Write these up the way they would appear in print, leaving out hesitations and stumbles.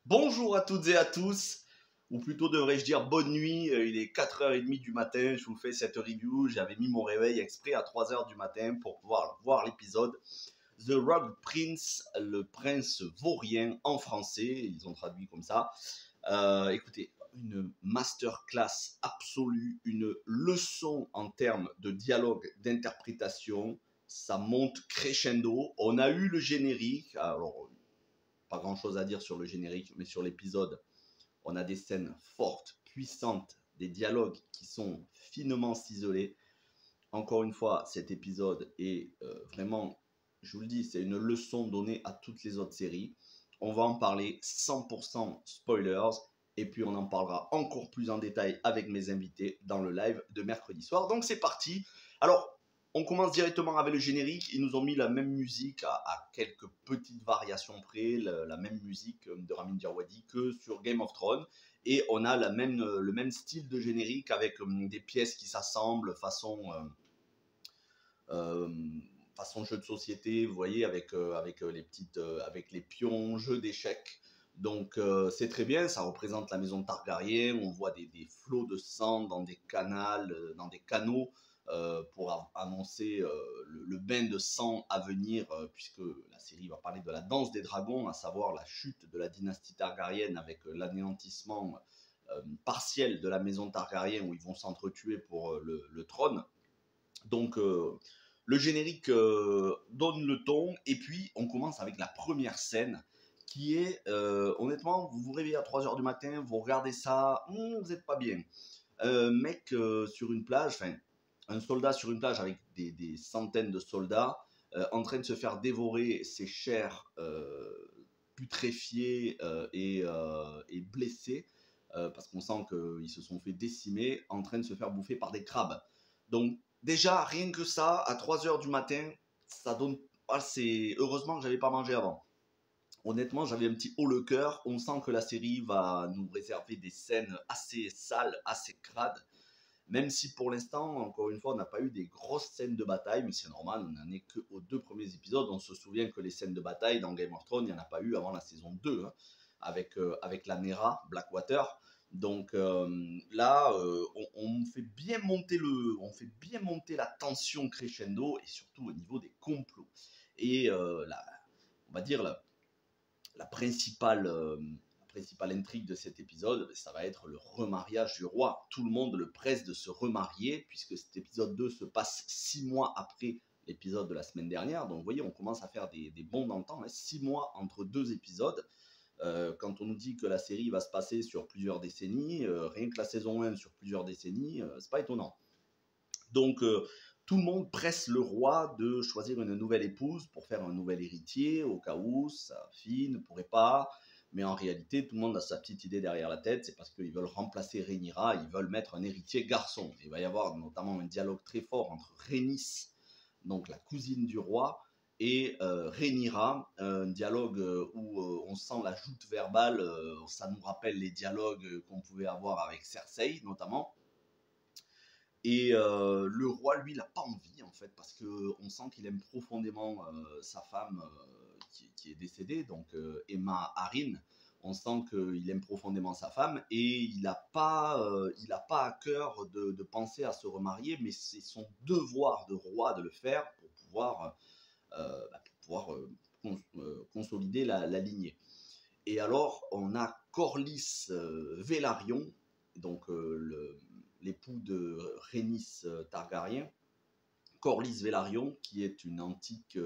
Bonjour à toutes et à tous, ou plutôt devrais-je dire bonne nuit, il est 4h30 du matin, je vous fais cette review, j'avais mis mon réveil exprès à 3h du matin pour pouvoir voir l'épisode The Rogue Prince, le prince vaurien en français, ils ont traduit comme ça. Écoutez, une masterclass absolue, une leçon en termes de dialogue, d'interprétation, ça monte crescendo, on a eu le générique, alors pas grand chose à dire sur le générique, mais sur l'épisode, on a des scènes fortes, puissantes, des dialogues qui sont finement ciselés. Encore une fois, cet épisode est vraiment, je vous le dis, c'est une leçon donnée à toutes les autres séries. On va en parler 100% spoilers, et puis on en parlera encore plus en détail avec mes invités dans le live de mercredi soir. Donc c'est parti. Alors, on commence directement avec le générique. Ils nous ont mis la même musique à quelques petites variations près, la même musique de Ramin Djawadi que sur Game of Thrones. Et on a le même style de générique avec des pièces qui s'assemblent euh, façon jeu de société, vous voyez, avec avec les pions, jeux d'échecs. Donc c'est très bien, ça représente la maison de Targaryen, on voit des flots de sang dans des dans des canaux pour annoncer le bain de sang à venir, puisque la série va parler de la danse des dragons, à savoir la chute de la dynastie Targaryen avec l'anéantissement partiel de la maison Targaryen où ils vont s'entretuer pour le trône. Donc le générique donne le ton et puis on commence avec la première scène qui est, honnêtement, vous vous réveillez à 3h du matin, vous regardez ça, vous n'êtes pas bien. Mec sur une plage, enfin un soldat sur une plage avec des centaines de soldats en train de se faire dévorer ses chairs putréfiées et blessées parce qu'on sent qu'ils se sont fait décimer en train de se faire bouffer par des crabes. Donc déjà, rien que ça, à 3h du matin, ça donne... Ah, c'est... Heureusement que j'avais pas mangé avant. Honnêtement, j'avais un petit haut le cœur. On sent que la série va nous réserver des scènes assez sales, assez crades. Même si pour l'instant, encore une fois, on n'a pas eu des grosses scènes de bataille, mais c'est normal, on n'en est qu'aux 2 premiers épisodes. On se souvient que les scènes de bataille dans Game of Thrones, il n'y en a pas eu avant la saison 2, hein, avec la Nera, Blackwater. Donc là, on fait bien monter on fait bien monter la tension crescendo et surtout au niveau des complots. Et on va dire la principale intrigue de cet épisode, ça va être le remariage du roi. Tout le monde le presse de se remarier, puisque cet épisode 2 se passe 6 mois après l'épisode de la semaine dernière. Donc vous voyez, on commence à faire des bonds dans le temps, hein. 6 mois entre 2 épisodes. Quand on nous dit que la série va se passer sur plusieurs décennies, rien que la saison 1 sur plusieurs décennies, c'est pas étonnant. Donc tout le monde presse le roi de choisir une nouvelle épouse pour faire un nouvel héritier, au cas où sa fille ne pourrait pas. Mais en réalité, tout le monde a sa petite idée derrière la tête, c'est parce qu'ils veulent remplacer Rhaenyra, ils veulent mettre un héritier garçon. Il va y avoir notamment un dialogue très fort entre Rhaenys, donc la cousine du roi, et Rhaenyra, un dialogue où on sent la joute verbale, ça nous rappelle les dialogues qu'on pouvait avoir avec Cersei notamment. Et le roi, lui, il n'a pas envie, en fait, parce qu'on sent qu'il aime profondément sa femme qui est décédée, donc Emma Arryn. On sent qu'il aime profondément sa femme et il n'a pas à cœur de penser à se remarier, mais c'est son devoir de roi de le faire pour pouvoir consolider la lignée. Et alors, on a Corlys Velaryon, donc l'époux de Rhaenys Targaryen, Corlys Velaryon, qui est une antique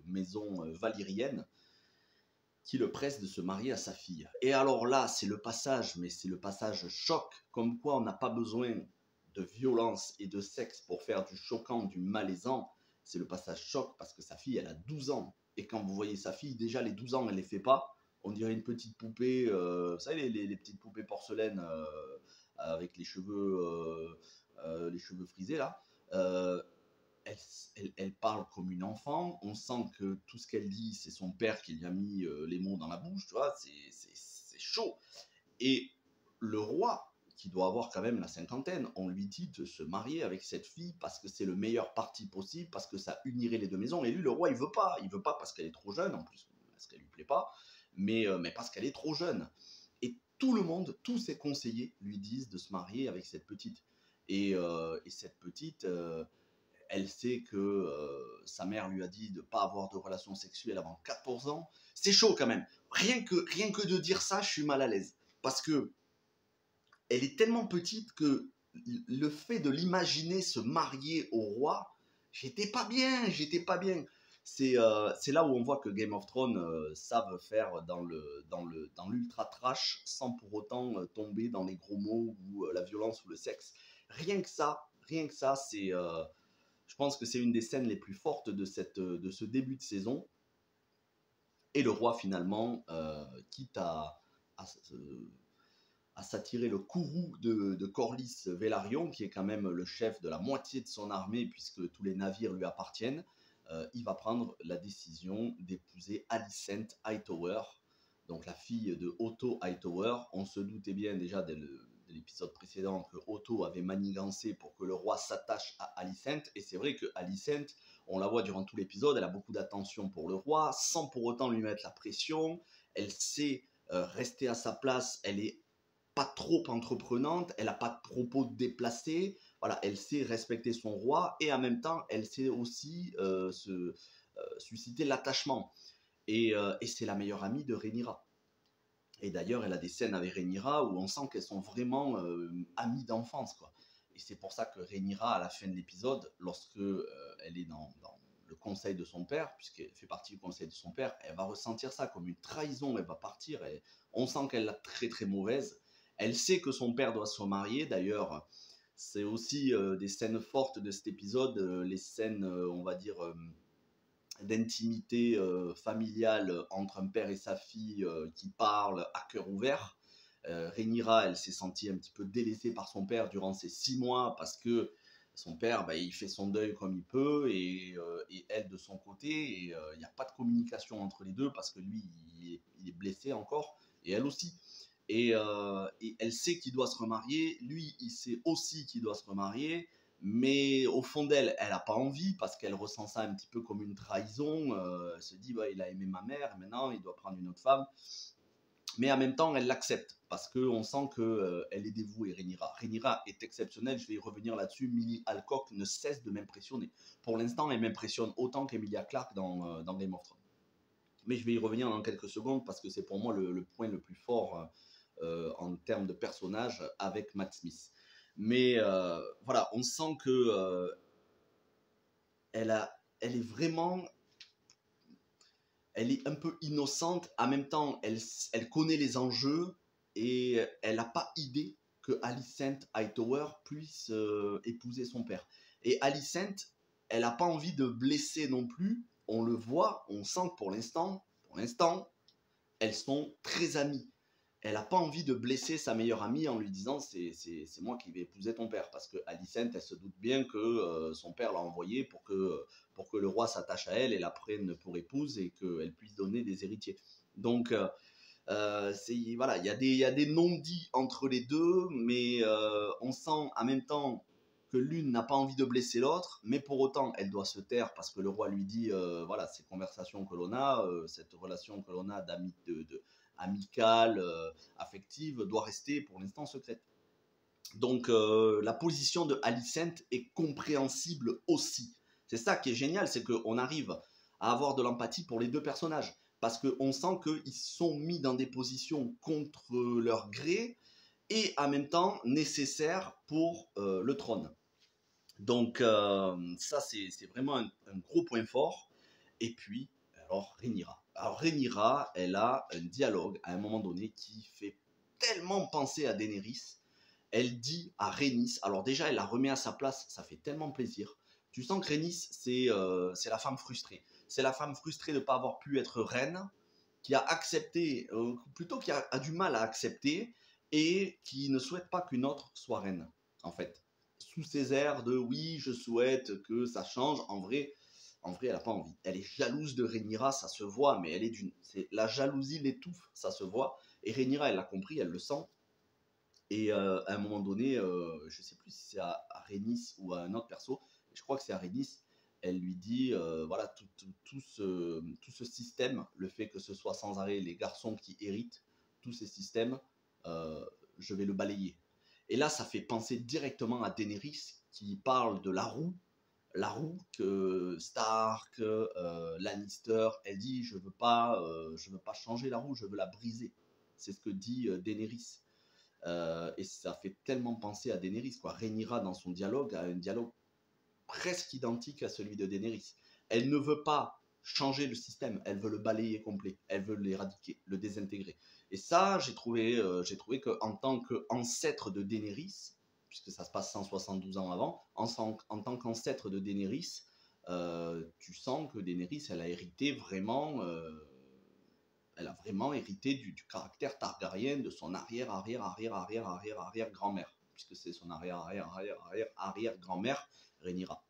maison valyrienne, qui le presse de se marier à sa fille. Et alors là, c'est le passage, mais c'est le passage choc, comme quoi on n'a pas besoin de violence et de sexe pour faire du choquant, du malaisant. C'est le passage choc parce que sa fille, elle a 12 ans. Et quand vous voyez sa fille, déjà les 12 ans, elle ne les fait pas. On dirait une petite poupée, vous savez, les petites poupées porcelaine avec les cheveux frisés là. Euh, elle parle comme une enfant. On sent que tout ce qu'elle dit, c'est son père qui lui a mis les mots dans la bouche. Tu vois, c'est chaud. Et le roi, qui doit avoir quand même la cinquantaine, on lui dit de se marier avec cette fille parce que c'est le meilleur parti possible, parce que ça unirait les deux maisons. Et lui, le roi, il veut pas. Il veut pas parce qu'elle est trop jeune, en plus, parce qu'elle lui plaît pas. mais parce qu'elle est trop jeune. Et tout le monde, tous ses conseillers lui disent de se marier avec cette petite. Et cette petite, elle sait que sa mère lui a dit de ne pas avoir de relations sexuelles avant 14 ans. C'est chaud quand même. Rien que de dire ça, je suis mal à l'aise. Parce que elle est tellement petite que le fait de l'imaginer se marier au roi, j'étais pas bien, j'étais pas bien. C'est là où on voit que Game of Thrones savent faire dans l'ultra trash sans pour autant tomber dans les gros mots ou la violence ou le sexe. Rien que ça, je pense que c'est une des scènes les plus fortes de ce début de saison. Et le roi finalement, quitte à s'attirer le courroux de Corlys Velaryon, qui est quand même le chef de la moitié de son armée, puisque tous les navires lui appartiennent, il va prendre la décision d'épouser Alicent Hightower, donc la fille de Otto Hightower. On se doutait bien déjà de l'épisode précédent que Otto avait manigancé pour que le roi s'attache à Alicent, et c'est vrai que Alicent, on la voit durant tout l'épisode, elle a beaucoup d'attention pour le roi, sans pour autant lui mettre la pression, elle sait rester à sa place, elle est pas trop entreprenante, elle n'a pas de propos déplacés, voilà, elle sait respecter son roi et en même temps, elle sait aussi susciter l'attachement. Et c'est la meilleure amie de Rhaenyra. Et d'ailleurs, elle a des scènes avec Rhaenyra où on sent qu'elles sont vraiment amies d'enfance, quoi. Et c'est pour ça que Rhaenyra, à la fin de l'épisode, lorsque elle est dans le conseil de son père, puisqu'elle fait partie du conseil de son père, elle va ressentir ça comme une trahison, elle va partir, et on sent qu'elle l'a très très mauvaise. Elle sait que son père doit se remarier, d'ailleurs, c'est aussi des scènes fortes de cet épisode, les scènes, on va dire, d'intimité familiale entre un père et sa fille qui parlent à cœur ouvert. Rhaenyra, elle s'est sentie un petit peu délaissée par son père durant ces 6 mois parce que son père, il fait son deuil comme il peut et elle de son côté. Et il n'y a pas de communication entre les deux parce que lui, il est blessé encore et elle aussi. Et elle sait qu'il doit se remarier, lui, il sait aussi qu'il doit se remarier, mais au fond d'elle, elle n'a pas envie parce qu'elle ressent ça un petit peu comme une trahison. Elle se dit, il a aimé ma mère, maintenant il doit prendre une autre femme. Mais en même temps, elle l'accepte parce qu'on sent qu'elle est dévouée, Rhaenyra. Rhaenyra est exceptionnelle, je vais y revenir là-dessus. Millie Alcock ne cesse de m'impressionner. Pour l'instant, elle m'impressionne autant qu'Emilia Clarke dans Game of Thrones. Mais je vais y revenir dans quelques secondes parce que c'est pour moi le point le plus fort en termes de personnage avec Matt Smith. Mais voilà, on sent que elle est vraiment, elle est un peu innocente. En même temps, elle connaît les enjeux et elle n'a pas idée que Alicent Hightower puisse épouser son père. Et Alicent, elle n'a pas envie de blesser non plus. On le voit, on sent que pour l'instant, elles sont très amies. Elle n'a pas envie de blesser sa meilleure amie en lui disant c'est moi qui vais épouser ton père. Parce que Alicent, elle se doute bien que son père l'a envoyée pour que le roi s'attache à elle et la prenne pour épouse et qu'elle puisse donner des héritiers. Donc, voilà, il y a des non-dits entre les deux, mais on sent en même temps que l'une n'a pas envie de blesser l'autre, mais pour autant, elle doit se taire parce que le roi lui dit, voilà, ces conversations que l'on a, cette relation que l'on a amicale, affective, doit rester pour l'instant secrète. Donc la position de Alicent est compréhensible aussi. C'est ça qui est génial, c'est qu'on arrive à avoir de l'empathie pour les deux personnages. Parce qu'on sent qu'ils sont mis dans des positions contre leur gré et en même temps nécessaires pour le trône. Donc ça, c'est vraiment un gros point fort. Et puis, alors Rhaenyra. Alors Rhaenyra, elle a un dialogue à un moment donné qui fait tellement penser à Daenerys. Elle dit à Rhaenys, alors déjà elle la remet à sa place, ça fait tellement plaisir. Tu sens que Rhaenys, c'est la femme frustrée. C'est la femme frustrée de ne pas avoir pu être reine, qui a accepté, plutôt qui a du mal à accepter, et qui ne souhaite pas qu'une autre soit reine, en fait. Sous ses airs de oui, je souhaite que ça change, en vrai, elle n'a pas envie. Elle est jalouse de Rhaenyra, ça se voit, mais la jalousie l'étouffe, ça se voit. Et Rhaenyra, elle l'a compris, elle le sent. Et à un moment donné, je ne sais plus si c'est à Rhaenys ou à un autre perso, je crois que c'est à Rhaenys, elle lui dit, voilà, tout ce système, le fait que ce soit sans arrêt les garçons qui héritent, tous ces systèmes, je vais le balayer. Et là, ça fait penser directement à Daenerys qui parle de la roue que Stark, Lannister, elle dit je veux pas changer la roue, je veux la briser. C'est ce que dit Daenerys. Et ça fait tellement penser à Daenerys, quoi. Rhaenyra dans son dialogue a un dialogue presque identique à celui de Daenerys. Elle ne veut pas changer le système, elle veut le balayer complet, elle veut l'éradiquer, le désintégrer. Et ça, j'ai trouvé qu'en tant qu'ancêtre de Daenerys, puisque ça se passe 172 ans avant, en tant qu'ancêtre de Daenerys, tu sens que Daenerys, elle a vraiment hérité du caractère targaryen de son arrière grand-mère, puisque c'est son arrière grand-mère, Rhaenyra.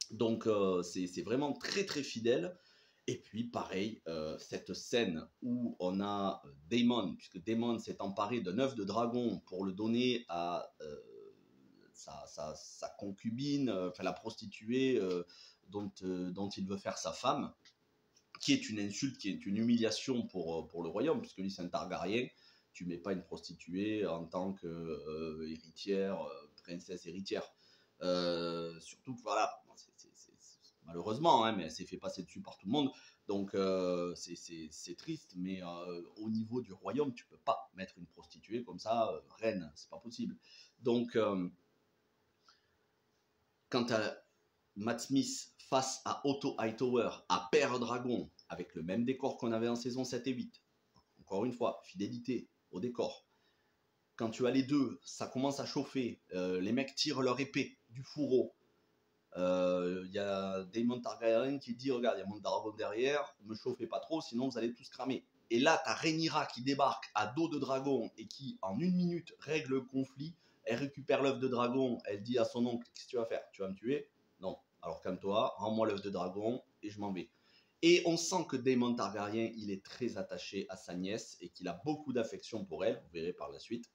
Donc c'est vraiment très très fidèle. Et puis pareil, cette scène où on a Daemon, puisque Daemon s'est emparé d'un œuf de dragon pour le donner à sa concubine, enfin la prostituée dont il veut faire sa femme, qui est une insulte, qui est une humiliation pour le royaume, puisque lui c'est un Targaryen, tu mets pas une prostituée en tant que héritière, princesse héritière. Surtout que voilà, malheureusement, hein, mais elle s'est fait passer dessus par tout le monde, donc c'est triste, mais au niveau du royaume, tu peux pas mettre une prostituée comme ça, reine, c'est pas possible. Donc, quant à Matt Smith face à Otto Hightower, à Père Dragon, avec le même décor qu'on avait en saison 7 et 8, encore une fois, fidélité au décor. Quand tu as les deux, ça commence à chauffer, les mecs tirent leur épée du fourreau. Y a Daemon Targaryen qui dit regarde, il y a mon dragon derrière, ne me chauffez pas trop, sinon vous allez tous cramer. Et là, tu as Rhaenyra qui débarque à dos de dragon et qui, en 1 minute, règle le conflit. Elle récupère l'œuf de dragon, elle dit à son oncle qu'est-ce que tu vas faire? Tu vas me tuer? Non. Alors calme-toi, rends-moi l'œuf de dragon et je m'en vais. Et on sent que Daemon Targaryen, il est très attaché à sa nièce et qu'il a beaucoup d'affection pour elle, vous verrez par la suite.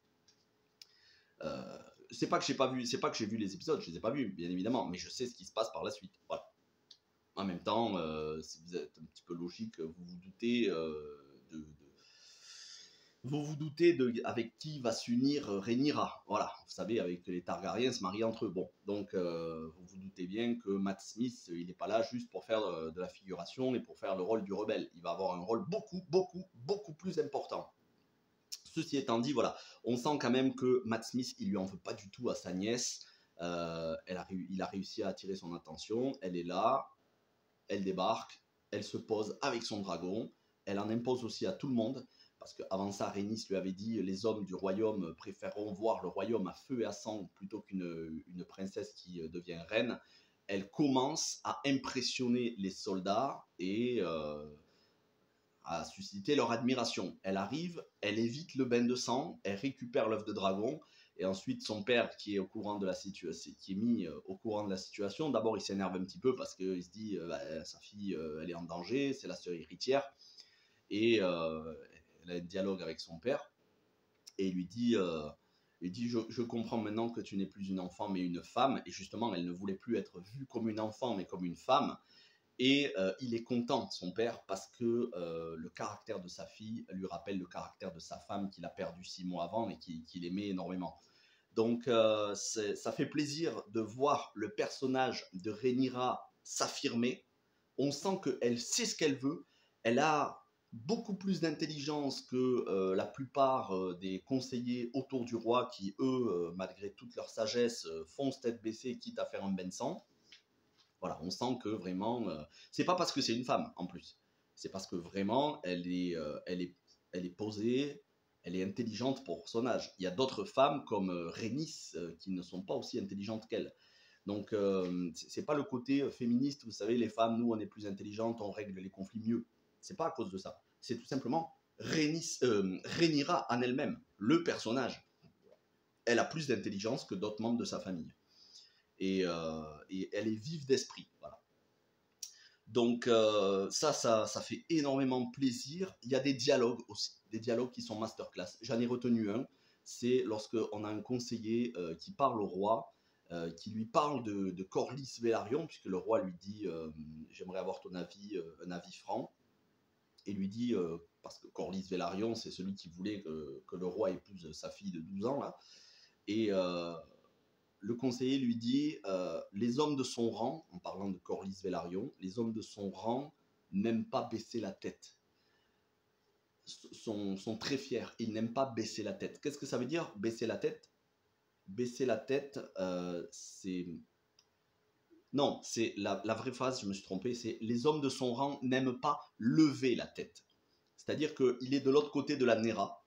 C'est pas que j'ai vu les épisodes, je les ai pas vus, bien évidemment, mais je sais ce qui se passe par la suite. Voilà. En même temps, si vous êtes un petit peu logique, vous vous doutez avec qui va s'unir Rhaenyra. Voilà, vous savez, avec les Targaryens se marient entre eux. Bon, donc vous vous doutez bien que Matt Smith, il n'est pas là juste pour faire de la figuration et pour faire le rôle du rebelle. Il va avoir un rôle beaucoup plus important. Ceci étant dit, voilà, on sent quand même que Matt Smith, il lui en veut pas du tout à sa nièce. Il a réussi à attirer son attention. Elle est là, elle débarque, elle se pose avec son dragon. Elle en impose aussi à tout le monde. Parce qu'avant ça, Rhaenys lui avait dit les hommes du royaume préféreront voir le royaume à feu et à sang plutôt qu'une princesse qui devient reine. Elle commence à impressionner les soldats et à susciter leur admiration. Elle arrive, elle évite le bain de sang, elle récupère l'œuf de dragon, et ensuite son père qui est au courant de la situation, qui est mis au courant de la situation, d'abord il s'énerve un petit peu parce qu'il se dit sa fille elle est en danger, c'est la sœur héritière, et elle a un dialogue avec son père, et il lui dit je comprends maintenant que tu n'es plus une enfant mais une femme, et justement elle ne voulait plus être vue comme une enfant mais comme une femme. Et il est content, son père, parce que le caractère de sa fille lui rappelle le caractère de sa femme qu'il a perdu 6 mois avant et qu'il aimait énormément. Donc ça fait plaisir de voir le personnage de Rhaenyra s'affirmer. On sent qu'elle sait ce qu'elle veut. Elle a beaucoup plus d'intelligence que la plupart des conseillers autour du roi qui, eux, malgré toute leur sagesse, foncent tête baissée quitte à faire un bain de sang. Voilà, on sent que vraiment, c'est pas parce que c'est une femme en plus, c'est parce que vraiment elle est posée, elle est intelligente pour son âge. Il y a d'autres femmes comme Rhaenys qui ne sont pas aussi intelligentes qu'elle. Donc c'est pas le côté féministe, vous savez, les femmes, nous on est plus intelligentes, on règle les conflits mieux. C'est pas à cause de ça. C'est tout simplement Rhaenyra en elle-même, le personnage. Elle a plus d'intelligence que d'autres membres de sa famille. Et elle est vive d'esprit. Voilà. Donc ça fait énormément plaisir. Il y a des dialogues aussi, des dialogues qui sont masterclass. J'en ai retenu un, c'est lorsqu'on a un conseiller qui parle au roi qui lui parle de Corlys Velaryon, puisque le roi lui dit j'aimerais avoir ton avis, un avis franc, et lui dit, parce que Corlys Velaryon, c'est celui qui voulait que le roi épouse sa fille de 12 ans, là, et le conseiller lui dit les hommes de son rang, en parlant de Corlys Velaryon, les hommes de son rang n'aiment pas baisser la tête. Sont très fiers, ils n'aiment pas baisser la tête. Qu'est-ce que ça veut dire, baisser la tête? Baisser la tête, c'est... Non, c'est la vraie phrase, je me suis trompé, c'est les hommes de son rang n'aiment pas lever la tête. C'est-à-dire qu'il est de l'autre côté de la Néra,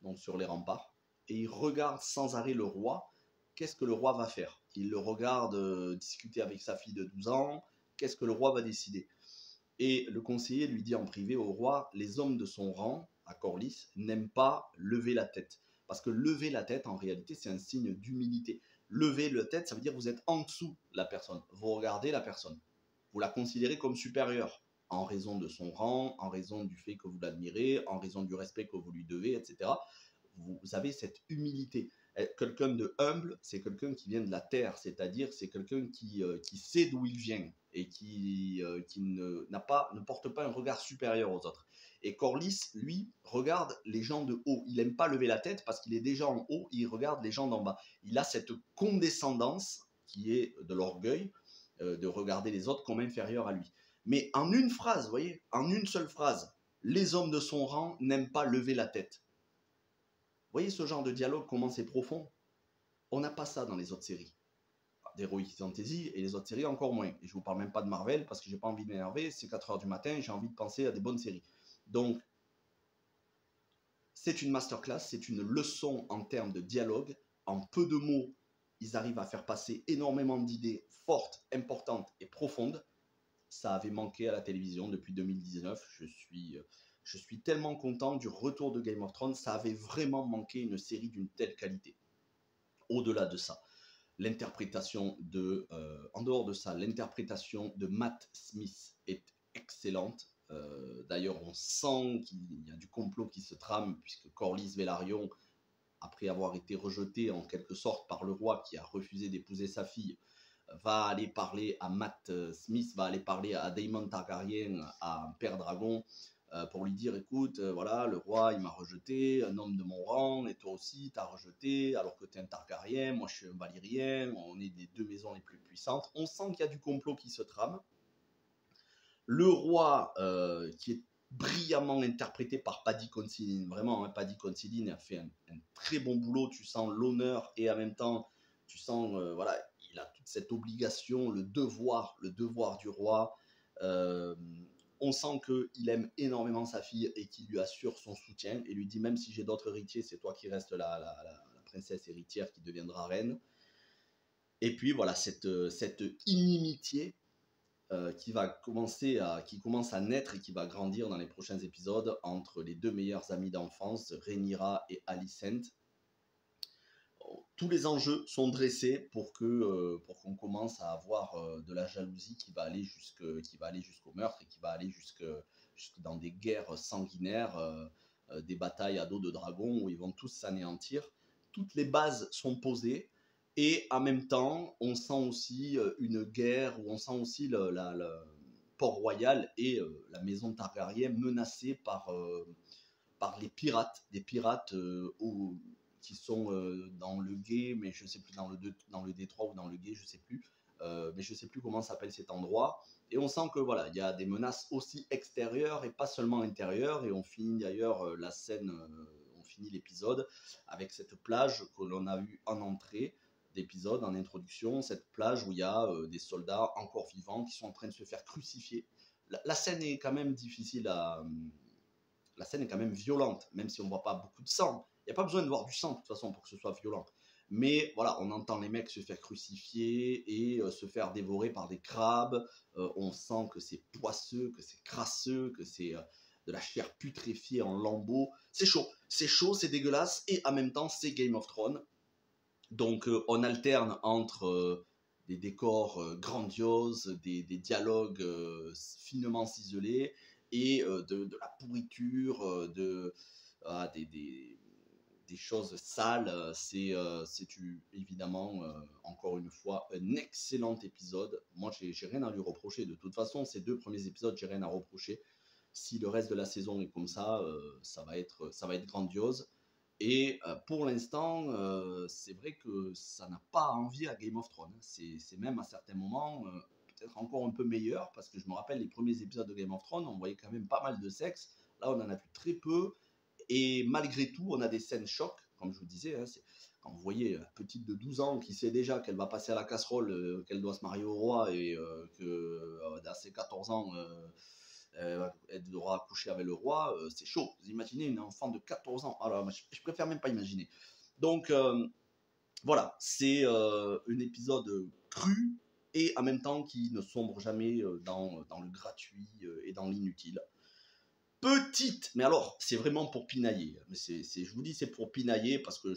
donc sur les remparts, et il regarde sans arrêt le roi. Qu'est-ce que le roi va faire? Il le regarde discuter avec sa fille de 12 ans. Qu'est-ce que le roi va décider? Et le conseiller lui dit en privé au roi, les hommes de son rang, à Corlys, n'aiment pas lever la tête. Parce que lever la tête, en réalité, c'est un signe d'humilité. Lever la tête, ça veut dire que vous êtes en dessous de la personne. Vous regardez la personne. Vous la considérez comme supérieure, en raison de son rang, en raison du fait que vous l'admirez, en raison du respect que vous lui devez, etc. Vous avez cette humilité. Quelqu'un de humble, c'est quelqu'un qui vient de la terre, c'est-à-dire c'est quelqu'un qui sait d'où il vient et qui ne porte pas un regard supérieur aux autres. Et Corlys, lui, regarde les gens de haut. Il n'aime pas lever la tête parce qu'il est déjà en haut, il regarde les gens d'en bas. Il a cette condescendance qui est de l'orgueil, de regarder les autres comme inférieurs à lui. Mais en une phrase, vous voyez, en une seule phrase, les hommes de son rang n'aiment pas lever la tête. Vous voyez ce genre de dialogue, comment c'est profond? On n'a pas ça dans les autres séries. D'Heroic Fantasy et les autres séries encore moins. Et je ne vous parle même pas de Marvel parce que j'ai pas envie de m'énerver, c'est 4h du matin, j'ai envie de penser à des bonnes séries. Donc, c'est une masterclass, c'est une leçon en termes de dialogue. En peu de mots, ils arrivent à faire passer énormément d'idées fortes, importantes et profondes. Ça avait manqué à la télévision depuis 2019. Je suis tellement content du retour de Game of Thrones. Ça avait vraiment manqué une série d'une telle qualité. Au-delà de ça, l'interprétation en dehors de ça, l'interprétation de Matt Smith est excellente. D'ailleurs, on sent qu'il y a du complot qui se trame, puisque Corlys Velaryon, après avoir été rejeté en quelque sorte par le roi qui a refusé d'épouser sa fille, va aller parler à Matt Smith, va aller parler à Daemon Targaryen, à Père Dragon, pour lui dire, écoute, voilà, le roi, il m'a rejeté, un homme de mon rang, et toi aussi, t'as rejeté, alors que t'es un Targaryen, moi je suis un Valyrien, on est des deux maisons les plus puissantes. On sent qu'il y a du complot qui se trame. Le roi, qui est brillamment interprété par Paddy Considine, vraiment, hein, Paddy Considine a fait un très bon boulot, tu sens l'honneur, et en même temps, tu sens, voilà, il a toute cette obligation, le devoir du roi. On sent qu'il aime énormément sa fille et qu'il lui assure son soutien et lui dit, même si j'ai d'autres héritiers, c'est toi qui restes la princesse héritière qui deviendra reine. Et puis voilà, cette inimitié qui commence à naître et qui va grandir dans les prochains épisodes entre les deux meilleurs amis d'enfance, Rhaenyra et Alicent. Tous les enjeux sont dressés pour qu'on commence à avoir de la jalousie qui va aller jusqu'au meurtre et qui va aller jusque dans des guerres sanguinaires, des batailles à dos de dragon où ils vont tous s'anéantir. Toutes les bases sont posées et en même temps, on sent aussi une guerre où on sent aussi le Port-Royal et la maison Targaryen menacée par les pirates, des pirates qui sont dans le gué, mais je ne sais plus, dans le détroit ou dans le gué, je ne sais plus, mais je ne sais plus comment s'appelle cet endroit. Et on sent que voilà, il y a des menaces aussi extérieures et pas seulement intérieures. Et on finit d'ailleurs on finit l'épisode avec cette plage que l'on a eue en entrée d'épisode, en introduction, cette plage où il y a des soldats encore vivants qui sont en train de se faire crucifier. La scène est quand même difficile la scène est quand même violente, même si on ne voit pas beaucoup de sang. Il n'y a pas besoin de voir du sang, de toute façon, pour que ce soit violent. Mais voilà, on entend les mecs se faire crucifier et se faire dévorer par des crabes. On sent que c'est poisseux, que c'est crasseux, que c'est de la chair putréfiée en lambeaux. C'est chaud, c'est dégueulasse, et en même temps, c'est Game of Thrones. Donc, on alterne entre des décors grandioses, des dialogues finement ciselés, et de la pourriture, des des choses sales. Évidemment, encore une fois, un excellent épisode. Moi, j'ai rien à lui reprocher. De toute façon, ces 2 premiers épisodes, j'ai rien à reprocher. Si le reste de la saison est comme ça, ça va être grandiose. Et pour l'instant, c'est vrai que ça n'a pas envie à Game of Thrones. C'est même à certains moments peut-être encore un peu meilleur, parce que je me rappelle les premiers épisodes de Game of Thrones, on voyait quand même pas mal de sexe. Là, on en a vu très peu. Et malgré tout, on a des scènes chocs, comme je vous disais. Hein, quand vous voyez une petite de 12 ans qui sait déjà qu'elle va passer à la casserole, qu'elle doit se marier au roi, et que dans ses 14 ans, elle devra accoucher avec le roi, c'est chaud. Vous imaginez une enfant de 14 ans. Alors, moi, je préfère même pas imaginer. Donc, voilà, c'est un épisode cru et en même temps qui ne sombre jamais dans le gratuit et dans l'inutile. Petite, mais alors, c'est vraiment pour pinailler. Mais je vous dis, c'est pour pinailler parce que,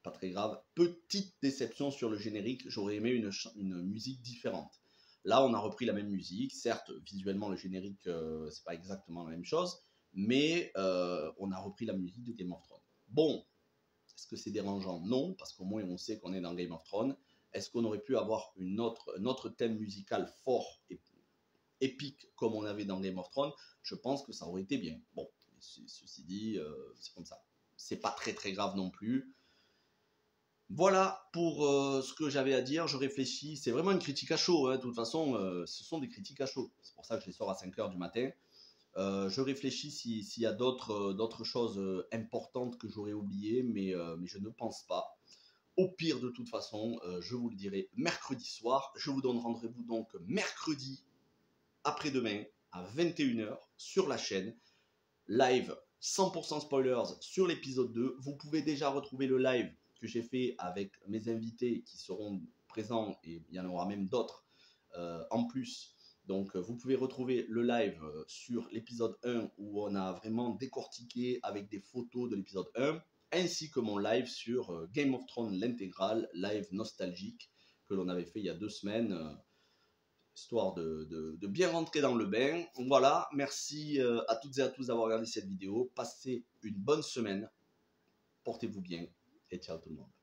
pas très grave, petite déception sur le générique. J'aurais aimé une musique différente. Là, on a repris la même musique. Certes, visuellement, le générique, c'est pas exactement la même chose, mais on a repris la musique de Game of Thrones. Bon, est-ce que c'est dérangeant? Non, parce qu'au moins, on sait qu'on est dans Game of Thrones. Est-ce qu'on aurait pu avoir un autre thème musical fort et épique comme on avait dans Game of Thrones? Je pense que ça aurait été bien. Bon, ceci dit, c'est comme ça. C'est pas très très grave non plus. Voilà pour ce que j'avais à dire. Je réfléchis. C'est vraiment une critique à chaud. Hein. De toute façon, ce sont des critiques à chaud. C'est pour ça que je les sors à 5h du matin. Je réfléchis s'il y a d'autres choses importantes que j'aurais oubliées, mais je ne pense pas. Au pire, de toute façon, je vous le dirai mercredi soir. Je vous donne rendez-vous donc mercredi après-demain à 21h sur la chaîne. Live 100% spoilers sur l'épisode 2. Vous pouvez déjà retrouver le live que j'ai fait avec mes invités qui seront présents, et il y en aura même d'autres en plus. Donc vous pouvez retrouver le live sur l'épisode 1 où on a vraiment décortiqué avec des photos de l'épisode 1, ainsi que mon live sur Game of Thrones l'intégrale, live nostalgique que l'on avait fait il y a 2 semaines, histoire de bien rentrer dans le bain. Voilà, merci à toutes et à tous d'avoir regardé cette vidéo. Passez une bonne semaine, portez-vous bien et ciao tout le monde.